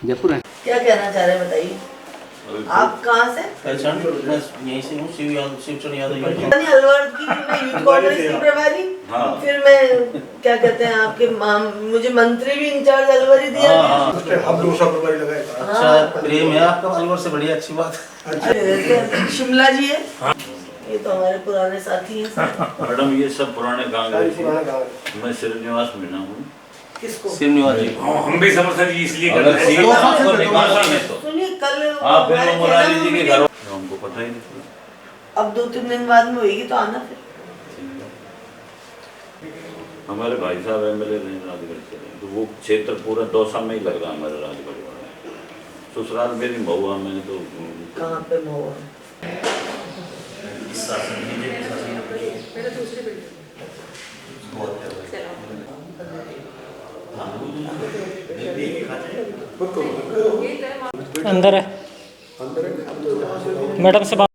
जयपुर है। क्या कहना चाह रहे हैं बताइए, आप कहाँ से? मैं यहीं से हूँ, शिवचरण यादव। अलवर की मैं यूथ कांग्रेस की प्रभारी, फिर मैं क्या कहते हैं आपके मुझे मंत्री भी इंचार्ज अलवर ही दिया गया। अब दूसरा प्रभारी लगाया। अच्छा प्रेम है आपका अलवर से, बढ़िया अच्छी बात। शिमला जी है, ये तो हमारे पुराने साथी हैं। मैडम ये सब पुराने कांग्रेस, मैं श्रीनिवास मीना हूँ। किसको? श्रीनिवास जी। हम भी समर्थन जी इसलिए कर अगर रहे सीट हैं। आपको निकालनी है तो सुनिए, कल आप फिर वो मुरारी जी के घर, हमको पता ही नहीं चला। अब 2-3 दिन बाद में होगी तो आना फिर। हमारे भाई साहब एमएलए रहे राजगढ़ से, तो वो क्षेत्र पूरा दौसा में ही लग रहा है हमारे राजगढ़ वाला। ससुराल मेरी महुआ में, तो कहाँ पे महुआ? अंदर है मैडम से बात।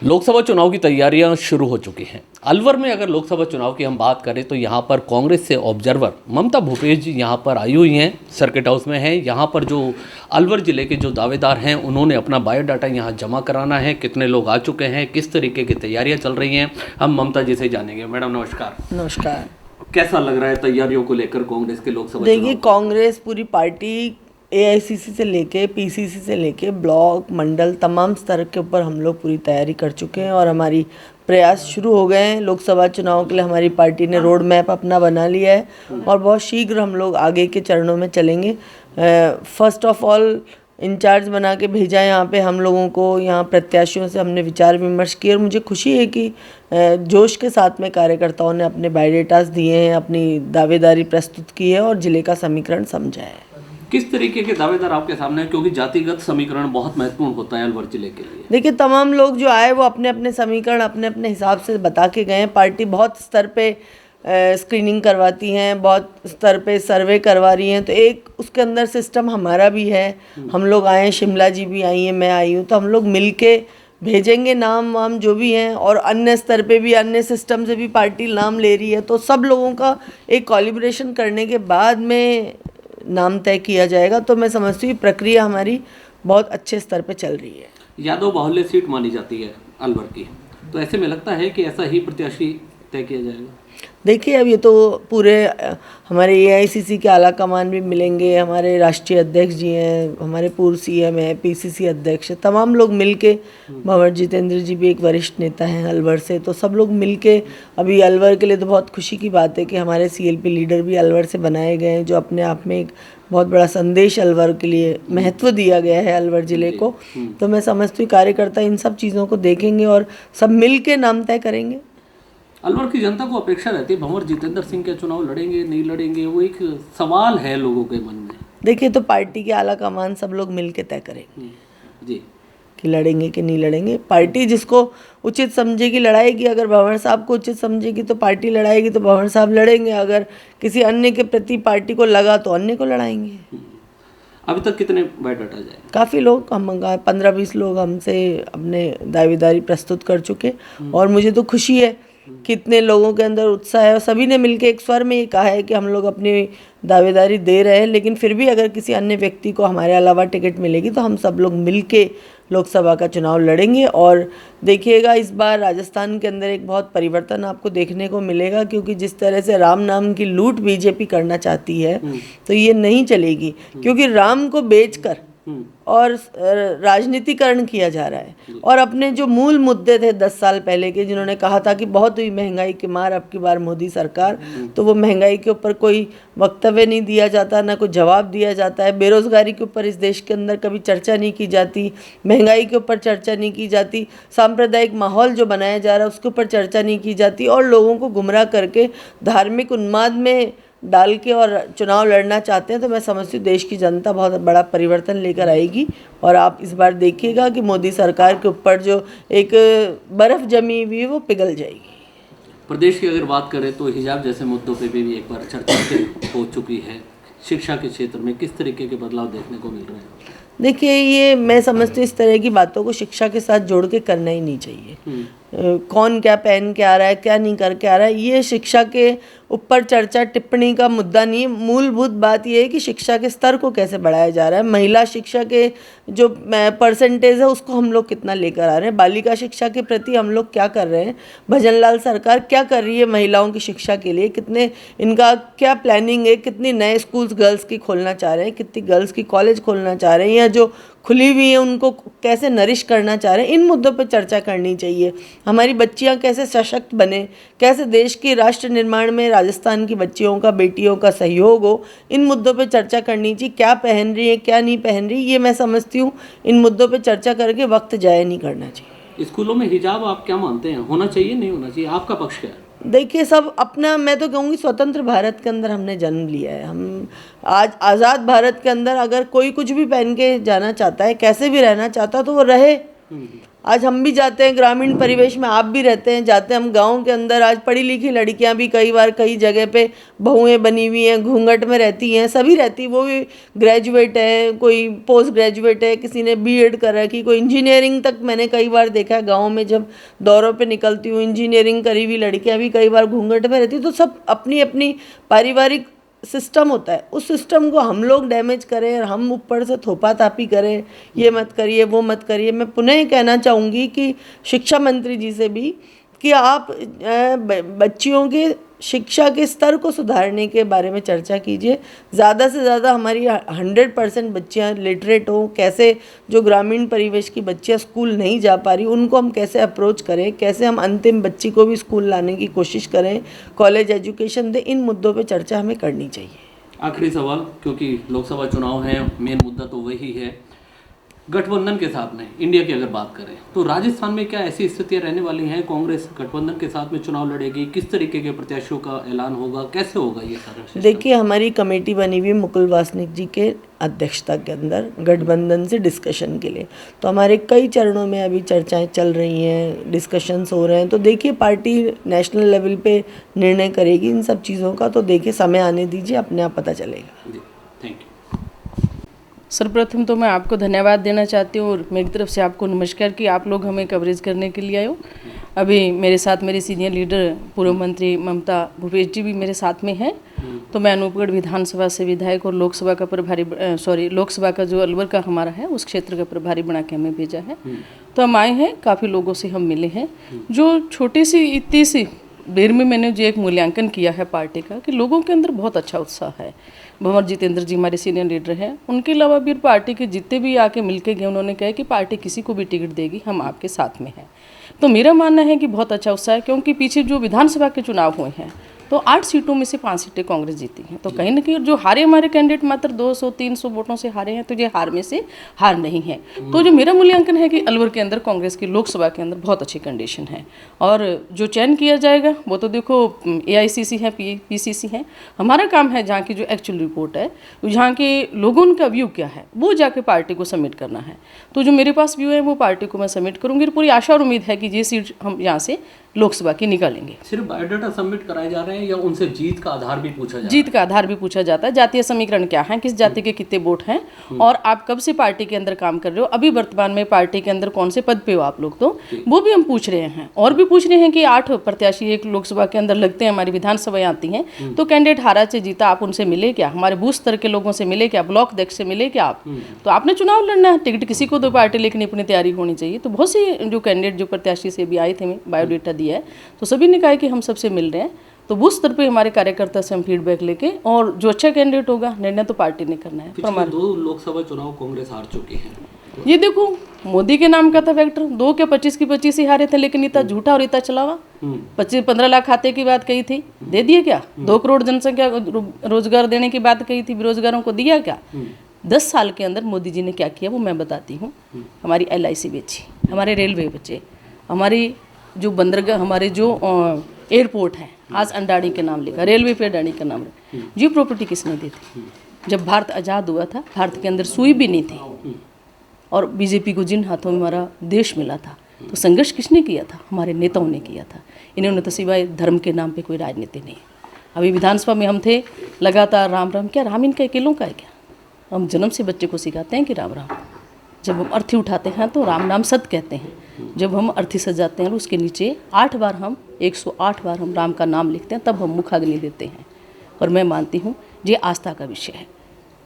लोकसभा चुनाव की तैयारियां शुरू हो चुकी हैं। अलवर में अगर लोकसभा चुनाव की हम बात करें तो यहाँ पर कांग्रेस से ऑब्जर्वर ममता भूपेश जी यहाँ पर आई हुई हैं, सर्किट हाउस में हैं। यहाँ पर जो अलवर ज़िले के जो दावेदार हैं उन्होंने अपना बायोडाटा यहाँ जमा कराना है, कितने लोग आ चुके हैं, किस तरीके की तैयारियाँ चल रही हैं, हम ममता जी से जानेंगे। मैडम नमस्कार। नमस्कार। कैसा लग रहा है तैयारियों को लेकर कांग्रेस के लोकसभा? देखिए, कांग्रेस पूरी पार्टी एआईसीसी से लेके पीसीसी से लेके ब्लॉक मंडल तमाम स्तर के ऊपर हम लोग पूरी तैयारी कर चुके हैं और हमारी प्रयास शुरू हो गए हैं। लोकसभा चुनाव के लिए हमारी पार्टी ने रोड मैप अपना बना लिया है और बहुत शीघ्र हम लोग आगे के चरणों में चलेंगे। फर्स्ट ऑफ ऑल इंचार्ज बना के भेजा है यहाँ पे हम लोगों को। यहाँ प्रत्याशियों से हमने विचार विमर्श किया और मुझे खुशी है कि जोश के साथ में कार्यकर्ताओं ने अपने बायोडेटास दिए हैं, अपनी दावेदारी प्रस्तुत की है और ज़िले का समीकरण समझा है। किस तरीके के दावेदार आपके सामने हैं, क्योंकि जातिगत समीकरण बहुत महत्वपूर्ण होता है अलवर जिले के लिए? देखिए, तमाम लोग जो आए वो अपने अपने समीकरण अपने अपने हिसाब से बता के गए हैं। पार्टी बहुत स्तर पे स्क्रीनिंग करवाती हैं, बहुत स्तर पे सर्वे करवा रही हैं, तो एक उसके अंदर सिस्टम हमारा भी है। हम लोग आए हैं, शिमला जी भी आई हैं, मैं आई हूँ, तो हम लोग मिल के भेजेंगे नाम वाम जो भी हैं और अन्य स्तर पे भी अन्य सिस्टम से भी पार्टी नाम ले रही है, तो सब लोगों का एक कोलिब्रेशन करने के बाद में नाम तय किया जाएगा। तो मैं समझती हूँ प्रक्रिया हमारी बहुत अच्छे स्तर पे चल रही है। यादव बाहुल्य सीट मानी जाती है अलवर की, तो ऐसे में लगता है कि ऐसा ही प्रत्याशी तय किया जाएगा? देखिए, अब ये तो पूरे हमारे एआईसीसी के आला कमान भी मिलेंगे, हमारे राष्ट्रीय अध्यक्ष जी हैं, हमारे पूर्व सीएम हैं, पीसीसी अध्यक्ष, तमाम लोग मिलके, भंवर जितेंद्र जी भी एक वरिष्ठ नेता हैं अलवर से, तो सब लोग मिलके अभी अलवर के लिए तो बहुत खुशी की बात है कि हमारे सीएलपी लीडर भी अलवर से बनाए गए हैं, जो अपने आप में एक बहुत बड़ा संदेश अलवर के लिए महत्व दिया गया है अलवर ज़िले को। तो मैं समझती हूँ कार्यकर्ता इन सब चीज़ों को देखेंगे और सब मिल के नाम तय करेंगे। अलवर की जनता को अपेक्षा रहती है भंवर जितेंद्र सिंह के चुनाव लड़ेंगे नहीं लड़ेंगे, वो एक सवाल है लोगों के मन में। देखिए, तो पार्टी के आला कमान सब लोग मिल के तय करेंगे जी कि लड़ेंगे कि नहीं लड़ेंगे। पार्टी जिसको उचित समझेगी लड़ाएगी, अगर भंवर साहब को उचित समझेगी तो पार्टी लड़ाएगी, तो भंवर साहब लड़ेंगे। अगर किसी अन्य के प्रति पार्टी को लगा तो अन्य को लड़ाएंगे। अभी तक कितने बायोडाटा जाए? काफ़ी लोग, हम 15-20 लोग हमसे अपने दावेदारी प्रस्तुत कर चुके और मुझे तो खुशी है कितने लोगों के अंदर उत्साह है और सभी ने मिलकर एक स्वर में ये कहा है कि हम लोग अपनी दावेदारी दे रहे हैं, लेकिन फिर भी अगर किसी अन्य व्यक्ति को हमारे अलावा टिकट मिलेगी तो हम सब लोग मिलके लोकसभा का चुनाव लड़ेंगे। और देखिएगा, इस बार राजस्थान के अंदर एक बहुत परिवर्तन आपको देखने को मिलेगा, क्योंकि जिस तरह से राम नाम की लूट बीजेपी करना चाहती है तो ये नहीं चलेगी, क्योंकि राम को बेचकर और राजनीतिकरण किया जा रहा है। और अपने जो मूल मुद्दे थे 10 साल पहले के, जिन्होंने कहा था कि बहुत हुई महंगाई की मार अब की बार मोदी सरकार, तो वो महंगाई के ऊपर कोई वक्तव्य नहीं दिया जाता, ना कोई जवाब दिया जाता है। बेरोज़गारी के ऊपर इस देश के अंदर कभी चर्चा नहीं की जाती, महंगाई के ऊपर चर्चा नहीं की जाती, सांप्रदायिक माहौल जो बनाया जा रहा है उसके ऊपर चर्चा नहीं की जाती, और लोगों को गुमराह करके धार्मिक उन्माद में डाल के और चुनाव लड़ना चाहते हैं। तो मैं समझती हूँ देश की जनता बहुत बड़ा परिवर्तन लेकर आएगी और आप इस बार देखिएगा कि मोदी सरकार के ऊपर जो एक बर्फ़ जमी हुई है वो पिघल जाएगी। प्रदेश की अगर बात करें तो हिजाब जैसे मुद्दों पे भी एक बार चर्चा हो चुकी है। शिक्षा के क्षेत्र में किस तरीके के बदलाव देखने को मिल रहे हैं? देखिए, ये मैं समझती हूँ इस तरह की बातों को शिक्षा के साथ जोड़ के करना ही नहीं चाहिए। कौन क्या पहन के आ रहा है, क्या नहीं करके आ रहा है, ये शिक्षा के ऊपर चर्चा टिप्पणी का मुद्दा नहीं है। मूलभूत बात यह है कि शिक्षा के स्तर को कैसे बढ़ाया जा रहा है, महिला शिक्षा के जो परसेंटेज है उसको हम लोग कितना लेकर आ रहे हैं, बालिका शिक्षा के प्रति हम लोग क्या कर रहे हैं, भजन लाल सरकार क्या कर रही है महिलाओं की शिक्षा के लिए, कितने इनका क्या प्लानिंग है, कितने नए स्कूल्स गर्ल्स की खोलना चाह रहे हैं, कितनी गर्ल्स की कॉलेज खोलना चाह रहे हैं, या जो खुली हुई है उनको कैसे नरिश करना चाह रहे हैं। इन मुद्दों पर चर्चा करनी चाहिए। हमारी बच्चियां कैसे सशक्त बने, कैसे देश की राष्ट्र निर्माण में राजस्थान की बच्चियों का, बेटियों का सहयोग हो, इन मुद्दों पर चर्चा करनी चाहिए। क्या पहन रही है, क्या नहीं पहन रही, ये मैं समझती हूँ इन मुद्दों पर चर्चा करके वक्त जाया नहीं करना चाहिए। स्कूलों में हिजाब आप क्या मानते हैं, होना चाहिए नहीं होना चाहिए, आपका पक्ष क्या है? देखिए, सब अपना, मैं तो कहूँगी स्वतंत्र भारत के अंदर हमने जन्म लिया है। हम आज आज़ाद भारत के अंदर अगर कोई कुछ भी पहन के जाना चाहता है, कैसे भी रहना चाहता है, तो वो रहे। आज हम भी जाते हैं ग्रामीण परिवेश में, आप भी रहते हैं, जाते हैं हम गांव के अंदर। आज पढ़ी लिखी लड़कियां भी कई बार कई जगह पे बहुएं बनी हुई हैं, घूंघट में रहती हैं, सभी रहती, वो भी ग्रेजुएट है, कोई पोस्ट ग्रेजुएट है, किसी ने बीएड कर रखी, कोई इंजीनियरिंग तक मैंने कई बार देखा है गाँव में। जब दौरों पर निकलती हूँ, इंजीनियरिंग करी हुई लड़कियाँ भी कई बार घूंघट में रहती। तो सब अपनी अपनी पारिवारिक सिस्टम होता है, उस सिस्टम को हम लोग डैमेज करें और हम ऊपर से थोपा तापी करें, ये मत करिए वो मत करिए। मैं पुनः कहना चाहूँगी कि शिक्षा मंत्री जी से भी कि आप बच्चियों के शिक्षा के स्तर को सुधारने के बारे में चर्चा कीजिए। ज़्यादा से ज़्यादा हमारी 100% बच्चियाँ लिटरेट हों। कैसे जो ग्रामीण परिवेश की बच्चियाँ स्कूल नहीं जा पा रही, उनको हम कैसे अप्रोच करें, कैसे हम अंतिम बच्ची को भी स्कूल लाने की कोशिश करें, कॉलेज एजुकेशन दें, इन मुद्दों पे चर्चा हमें करनी चाहिए। आखिरी सवाल, क्योंकि लोकसभा चुनाव है, मेन मुद्दा तो वही है। गठबंधन के साथ में इंडिया की अगर बात करें तो राजस्थान में क्या ऐसी स्थितियां रहने वाली हैं? कांग्रेस गठबंधन के साथ में चुनाव लड़ेगी, किस तरीके के प्रत्याशियों का ऐलान होगा, कैसे होगा ये सारा सिस्टम? देखिए, हमारी कमेटी बनी हुई मुकुल वासनिक जी के अध्यक्षता के अंदर गठबंधन से डिस्कशन के लिए। तो हमारे कई चरणों में अभी चर्चाएं चल रही हैं, डिस्कशंस हो रहे हैं। तो देखिए, पार्टी नेशनल लेवल पे निर्णय करेगी इन सब चीज़ों का। तो देखिए, समय आने दीजिए, अपने आप पता चलेगा। जी, थैंक यू। सर्वप्रथम तो मैं आपको धन्यवाद देना चाहती हूँ और मेरी तरफ से आपको नमस्कार कि आप लोग हमें कवरेज करने के लिए आए हो। अभी मेरे साथ मेरे सीनियर लीडर पूर्व मंत्री ममता भूपेश जी भी मेरे साथ में हैं। तो मैं अनूपगढ़ विधानसभा से विधायक और लोकसभा का प्रभारी, लोकसभा का जो अलवर का हमारा है उस क्षेत्र का प्रभारी बना के हमें भेजा है। तो हम आए हैं, काफ़ी लोगों से हम मिले हैं। जो छोटी सी इतनी सी देर में मैंने जो एक मूल्यांकन किया है पार्टी का, कि लोगों के अंदर बहुत अच्छा उत्साह है। भंवर जितेंद्र जी हमारे सीनियर लीडर हैं, उनके अलावा भी पार्टी के जितने भी आके मिलके गए, उन्होंने कहा कि पार्टी किसी को भी टिकट देगी, हम आपके साथ में हैं। तो मेरा मानना है कि बहुत अच्छा उत्साह है, क्योंकि पीछे जो विधानसभा के चुनाव हुए हैं तो 8 सीटों में से 5 सीटें कांग्रेस जीती हैं। तो कहीं ना कहीं जो हारे हमारे कैंडिडेट मात्र 200-300 वोटों से हारे हैं, तो ये हार में से हार नहीं है। तो जो मेरा मूल्यांकन है कि अलवर के अंदर कांग्रेस की लोकसभा के अंदर बहुत अच्छी कंडीशन है। और जो चयन किया जाएगा वो तो देखो AICC है, PCC है। हमारा काम है जहाँ की जो एक्चुअल रिपोर्ट है, जहाँ के लोगों का व्यू क्या है, वो जाके पार्टी को सबमिट करना है। तो जो मेरे पास व्यू है वो पार्टी को मैं सबमिट करूँगी। पूरी आशा और उम्मीद है कि ये सीट हम यहाँ से लोकसभा की निकालेंगे। सिर्फ बायोडाटा सबमिट कराए जा रहे हैं या उनसे जीत का आधार भी पूछा जाता है? जीत का आधार भी पूछा जाता है, जातीय समीकरण क्या है, किस जाति के कितने वोट हैं और आप कब से पार्टी के अंदर काम कर रहे हो, अभी वर्तमान में पार्टी के अंदर कौन से पद पे हो आप लोग, तो वो भी हम पूछ रहे हैं। और भी पूछ रहे हैं कि 8 प्रत्याशी एक लोकसभा के अंदर लगते हैं, हमारी विधानसभाएं आती हैं, तो कैंडिडेट हारा से जीता, आप उनसे मिले क्या, हमारे बूथ स्तर के लोगों से मिले क्या, ब्लॉक अध्यक्ष से मिले क्या आप? तो आपने चुनाव लड़ना है, टिकट किसी को तो पार्टी लेकिन अपनी तैयारी होनी चाहिए। तो बहुत से जो कैंडिडेट जो प्रत्याशी से भी आए थे, बायोडेटा दिया है, तो सभी ने कहा कि हम सबसे मिल रहे हैं। तो बूथ स्तर पे हमारे कार्यकर्ता से हम फीडबैक लेके, और जो अच्छा कैंडिडेट होगा निर्णय तो पार्टी ने करना है। पिछले 2 लोकसभा चुनाव कांग्रेस हार चुकी है। ये देखो, मोदी के नाम का था फैक्टर, 2 के 25 की 25 ही हारे थे, लेकिन इतना झूठा और इतना चलावा। 15 लाख खाते की बात कही थी, दे दिए क्या? 2 करोड़ जनसंख्या रोजगार देने की बात कही थी, बेरोजगारों को दिया क्या? 10 साल के अंदर मोदी जी ने क्या किया वो मैं बताती हूँ। हमारी LIC बेची, हमारे रेलवे बचे, हमारी जो बंदरगाह, हमारे जो एयरपोर्ट है आज अंडानी के नाम लिखा, रेलवे पे अडानी का नाम है। ये प्रॉपर्टी किसने दी थी? जब भारत आज़ाद हुआ था, भारत के अंदर सुई भी नहीं थी और बीजेपी को जिन हाथों में हमारा देश मिला था, तो संघर्ष किसने किया था? हमारे नेताओं ने किया था। इन्होंने तो सिवाय धर्म के नाम पे कोई राजनीति नहीं। अभी विधानसभा में हम थे लगातार राम राम, क्या राम इनका अकेलों का है क्या? हम जन्म से बच्चे को सिखाते हैं कि राम राम। जब हम अर्थी उठाते हैं तो राम नाम सत कहते हैं। जब हम अर्थी सजाते हैं और उसके नीचे 8 बार हम 108 बार हम राम का नाम लिखते हैं, तब हम मुखाग्नि देते हैं। और मैं मानती हूँ ये आस्था का विषय है,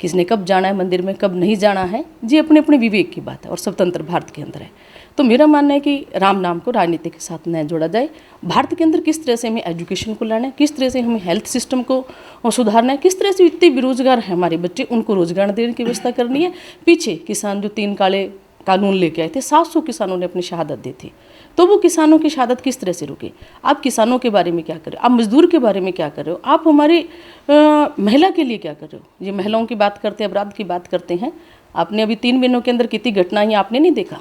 किसने कब जाना है मंदिर में, कब नहीं जाना है, ये अपने अपने विवेक की बात है और स्वतंत्र भारत के अंदर है। तो मेरा मानना है कि राम नाम को राजनीति के साथ न जोड़ा जाए। भारत के अंदर किस तरह से हमें एजुकेशन को लाना है, किस तरह से हमें हेल्थ सिस्टम को सुधारना है, किस तरह से इतने बेरोजगार हैं हमारे बच्चे, उनको रोजगार देने की व्यवस्था करनी है। पीछे किसान जो 3 काले कानून लेके आए थे, 700 किसानों ने अपनी शहादत दी थी, तो वो किसानों की शहादत किस तरह से रुके। आप किसानों के बारे में क्या कर रहे हो, आप मजदूर के बारे में क्या कर रहे हो, आप हमारे महिला के लिए क्या कर रहे हो। ये महिलाओं की बात करते हैं, अपराध की बात करते हैं। आपने अभी 3 महीनों के अंदर कितनी घटनाएं आपने नहीं देखा।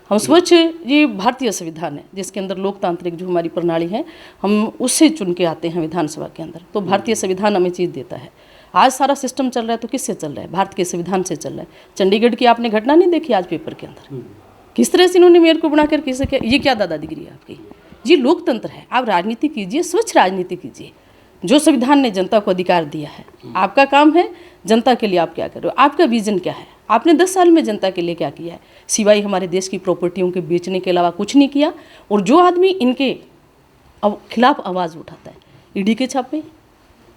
हम स्वच्छ, ये भारतीय संविधान है जिसके अंदर लोकतांत्रिक जो हमारी प्रणाली है, हम उससे चुन के आते हैं विधानसभा के अंदर। तो भारतीय संविधान हमें चीज़ देता है। आज सारा सिस्टम चल रहा है तो किससे चल रहा है, भारत के संविधान से चल रहा है। चंडीगढ़ की आपने घटना नहीं देखी आज पेपर के अंदर, किस तरह से इन्होंने मेयर को बनाकर किसे क्या, ये क्या दादागिरी है आपकी। ये लोकतंत्र है, आप राजनीति कीजिए, स्वच्छ राजनीति कीजिए। जो संविधान ने जनता को अधिकार दिया है, आपका काम है जनता के लिए आप क्या कर रहे हो, आपका विजन क्या है, आपने 10 साल में जनता के लिए क्या किया है, सिवाय हमारे देश की प्रॉपर्टियों के बेचने के अलावा कुछ नहीं किया। और जो आदमी इनके खिलाफ आवाज़ उठाता है, ईडी के छापे,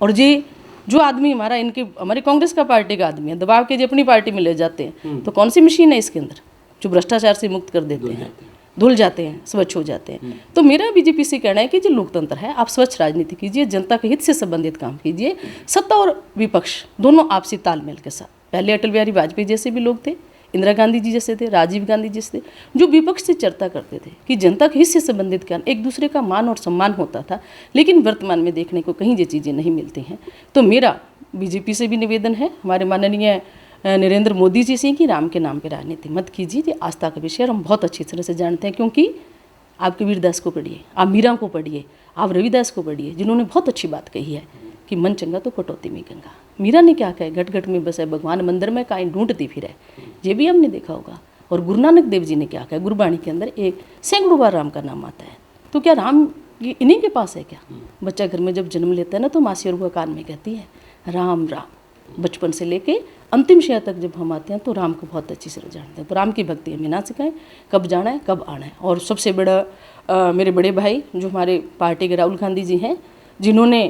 और ये जो आदमी हमारे कांग्रेस का पार्टी का आदमी है, दबाव के जो अपनी पार्टी में ले जाते हैं, तो कौन सी मशीन है इसके अंदर जो भ्रष्टाचार से मुक्त कर देते हैं, धुल जाते हैं, स्वच्छ हो जाते हैं। तो मेरा बीजेपी से कहना है कि जो लोकतंत्र है, आप स्वच्छ राजनीति कीजिए, जनता के हित से संबंधित काम कीजिए। सत्ता और विपक्ष दोनों आपसी तालमेल के साथ, पहले अटल बिहारी वाजपेयी जैसे भी लोग थे, इंदिरा गांधी जी जैसे थे, राजीव गांधी जैसे थे, जो विपक्ष से चर्चा करते थे कि जनता के हित से संबंधित ज्ञान, एक दूसरे का मान और सम्मान होता था। लेकिन वर्तमान में देखने को कहीं ये चीज़ें नहीं मिलती हैं। तो मेरा बीजेपी से भी निवेदन है, हमारे माननीय नरेंद्र मोदी जी से, कि राम के नाम पे राजनीति मत कीजिए। ये आस्था का विषय हम बहुत अच्छी तरह से जानते हैं, क्योंकि आप कबीरदास को पढ़िए, आप मीरा को पढ़िए, आप रविदास को पढ़िए, जिन्होंने बहुत अच्छी बात कही है कि मन चंगा तो कटौती में गंगा। मीरा ने क्या कहा, घट घट में बसे भगवान मंदिर में काई ढूंढती फिरे, ये भी हमने देखा होगा। और गुरु नानक देव जी ने क्या कहा, गुरबाणी के अंदर सैकड़ों बार राम का नाम आता है। तो क्या राम ये इन्हीं के पास है क्या। बच्चा घर में जब जन्म लेता है ना, तो मासी और वो कान में कहती है राम राम। बचपन से लेके अंतिम शय तक जब हम आते हैं तो राम को बहुत अच्छी से जानते हैं। तो राम की भक्ति हमें ना सिखाएं, कब जाना है कब आना है। और सबसे बड़ा मेरे बड़े भाई जो हमारे पार्टी के राहुल गांधी जी हैं, जिन्होंने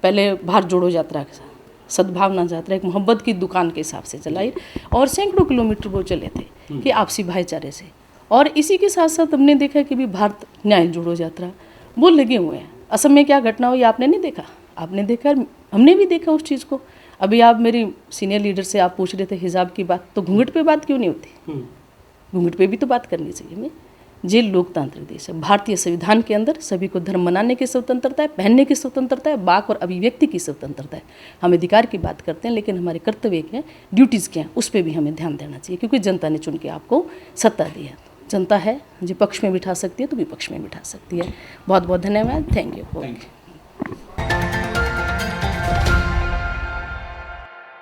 पहले भारत जोड़ो यात्रा के साथ सद्भावना यात्रा एक मोहब्बत की दुकान के हिसाब से चलाई, और सैकड़ों किलोमीटर वो चले थे कि आपसी भाईचारे से। और इसी के साथ साथ हमने देखा कि भी भारत न्याय जोड़ो यात्रा वो लगे हुए हैं। असम में क्या घटना हुई आपने नहीं देखा, आपने देखा, हमने भी देखा उस चीज़ को। अभी आप मेरी सीनियर लीडर से आप पूछ रहे थे हिजाब की बात, तो घूंघट पे बात क्यों नहीं होती, घूंघट पे भी तो बात करनी चाहिए हमें। ये लोकतांत्रिक देश है, भारतीय संविधान के अंदर सभी को धर्म मनाने की स्वतंत्रता है, पहनने की स्वतंत्रता है, वाक और अभिव्यक्ति की स्वतंत्रता है। हम अधिकार की बात करते हैं, लेकिन हमारे कर्तव्य क्या है, ड्यूटीज़ क्या है, उस पर भी हमें ध्यान देना चाहिए, क्योंकि जनता ने चुन के आपको सत्ता दी है। जनता है जो पक्ष में बिठा सकती है तो विपक्ष में बिठा सकती है। बहुत बहुत धन्यवाद, थैंक यू।